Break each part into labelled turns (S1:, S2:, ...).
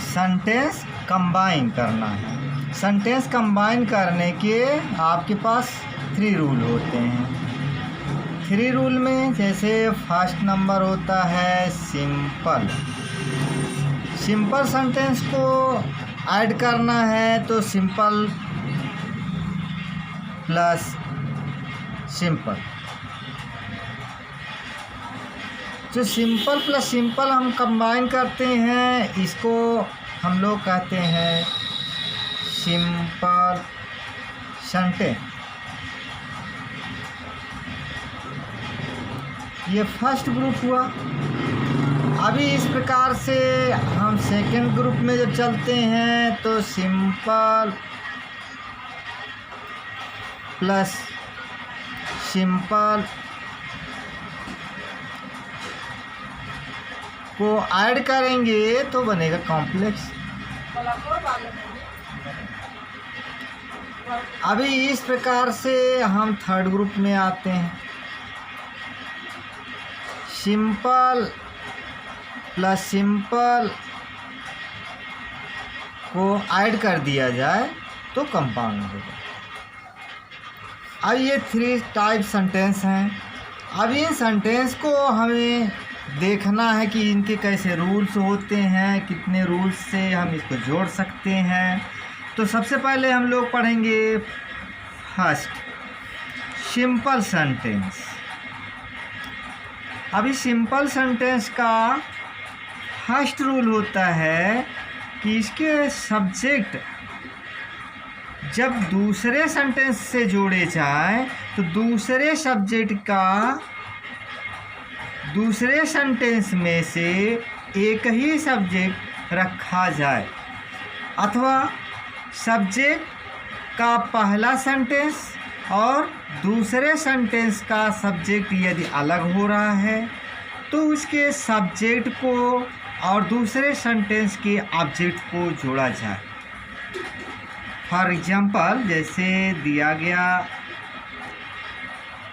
S1: Sentence combine करना है। Sentence combine करने के आपके पास 3 रूल होते हैं। 3 रूल में जैसे फर्स्ट नंबर होता है सिंपल। सिंपल सेंटेंस को ऐड करना है तो सिंपल प्लस सिंपल। जो सिंपल प्लस सिंपल हम कंबाइन करते हैं इसको हम लोग कहते हैं सिंपल सेंटेंस। ये फर्स्ट ग्रुप हुआ। अभी इस प्रकार से हम सेकंड ग्रुप में जब चलते हैं तो सिंपल प्लस सिंपल को ऐड करेंगे तो बनेगा कॉम्प्लेक्स। अभी इस प्रकार से हम थर्ड ग्रुप में आते हैं। सिंपल प्लस सिंपल को ऐड कर दिया जाए तो कंपाउंड होगा। अब ये 3 टाइप सेंटेंस हैं। अब इन सेंटेंस को हमें देखना है कि इनके कैसे रूल्स होते हैं, कितने रूल्स से हम इसको जोड़ सकते हैं। तो सबसे पहले हम लोग पढ़ेंगे फर्स्ट सिंपल सेंटेंस। अभी सिंपल सेंटेंस का फर्स्ट रूल होता है कि इसके सब्जेक्ट जब दूसरे सेंटेंस से जोड़े जाए तो दूसरे सब्जेक्ट का दूसरे सेंटेंस में से एक ही सब्जेक्ट रखा जाए, अथवा सब्जेक्ट का पहला सेंटेंस और दूसरे सेंटेंस का सब्जेक्ट यदि अलग हो रहा है तो उसके सब्जेक्ट को और दूसरे सेंटेंस के ऑब्जेक्ट को जोड़ा जाए। फॉर एग्जांपल जैसे दिया गया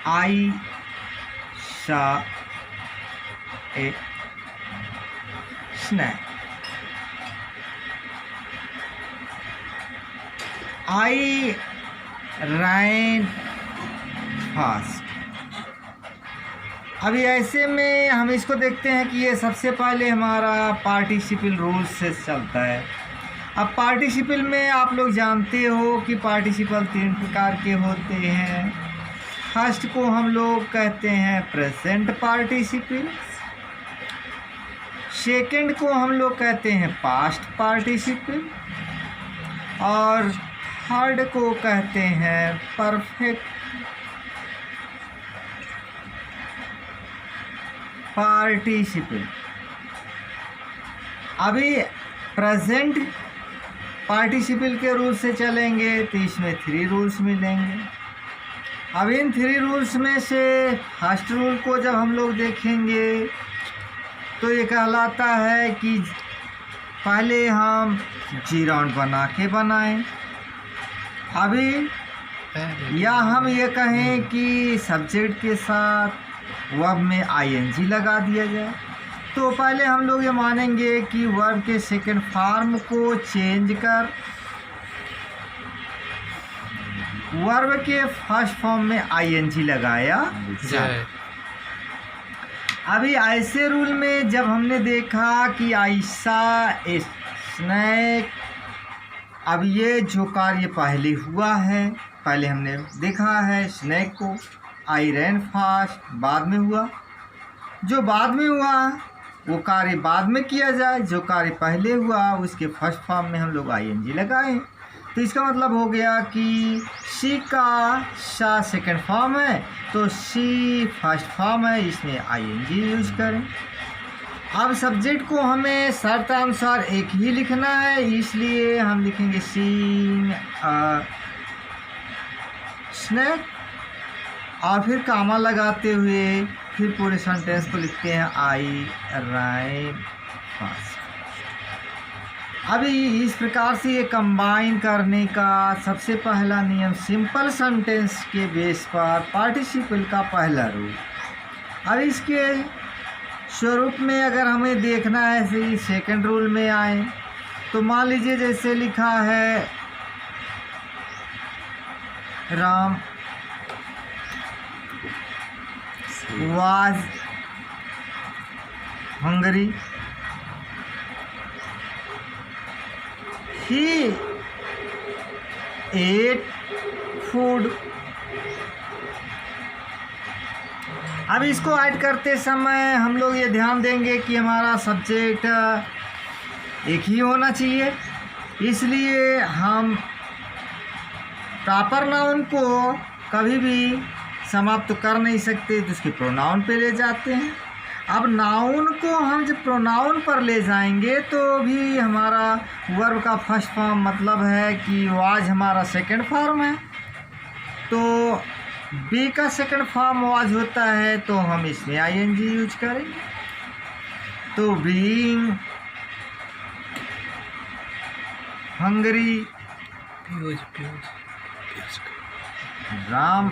S1: आई सा ए स्नैक। आई रैन फास्ट। अभी ऐसे में हम इसको देखते हैं कि ये सबसे पहले हमारा पार्टिसिपल रूल से चलता है। अब पार्टिसिपल में आप लोग जानते हो कि पार्टिसिपल 3 प्रकार के होते हैं। फर्स्ट को हम लोग कहते हैं प्रेजेंट पार्टिसिपल, सेकंड को हम लोग कहते हैं पास्ट पार्टिसिपल और थर्ड को कहते हैं परफेक्ट पार्टिसिपल। अभी प्रेजेंट पार्टिसिपल के रूल से चलेंगे तो इसमें 3 रूल्स मिलेंगे। अब इन 3 रूल्स में से फर्स्ट रूल को जब हम लोग देखेंगे तो ये कहलाता है कि पहले हम जीराउंड बना के बनाएं। अभी या हम ये कहें कि सब्जेक्ट के साथ वर्ब में आईएनजी लगा दिया जाए, तो पहले हम लोग ये मानेंगे कि वर्ब के सेकंड फॉर्म को चेंज कर वर्ब के फर्स्ट फॉर्म में आईएनजी लगाया जाए। अभी ऐसे रूल में जब हमने देखा कि आयशा स्नैक, अब ये जो कार्य पहले हुआ है, पहले हमने देखा है स्नैक को, आई रैन फास्ट बाद में हुआ। जो बाद में हुआ वो कार्य बाद में किया जाए, जो कार्य पहले हुआ उसके फर्स्ट फॉर्म में हम लोग आईएनजी लगाएं। तो इसका मतलब हो गया कि सी का सा सेकंड फॉर्म है तो सी फर्स्ट फॉर्म है, इसमें आईएनजी यूज करें। अब सब्जेक्ट को हमें शर्त अनुसार एक ही लिखना है, इसलिए हम लिखेंगे सीइंग स्नैक और फिर कामा लगाते हुए फिर पूरे सेंटेंस को लिखते हैं आई राइन फास्ट। अभी इस प्रकार से ये कंबाइन करने का सबसे पहला नियम सिंपल सेंटेंस के बेस पर पार्टिसिपल का पहला रूल। अब इसके स्वरूप में अगर हमें देखना है सही सेकंड रूल में आए तो मान लीजिए जैसे लिखा है Ram was hungry, he ate food. अब इसको ऐड करते समय हम लोग ये ध्यान देंगे कि हमारा सब्जेक्ट एक ही होना चाहिए, इसलिए हम प्रॉपर नाउन को कभी भी समाप्त कर नहीं सकते, तो उसके प्रोनाउन पे ले जाते हैं। अब नाउन को हम जब प्रोनाउन पर ले जाएंगे तो भी हमारा वर्ब का फर्स्ट फॉर्म मतलब है कि वाज हमारा सेकंड फॉर्म है, तो बी का सेकंड फॉर्म वाज होता है, तो हम इसमें आईएनजी यूज करेंगे। तो बीइंग हंगरी, राम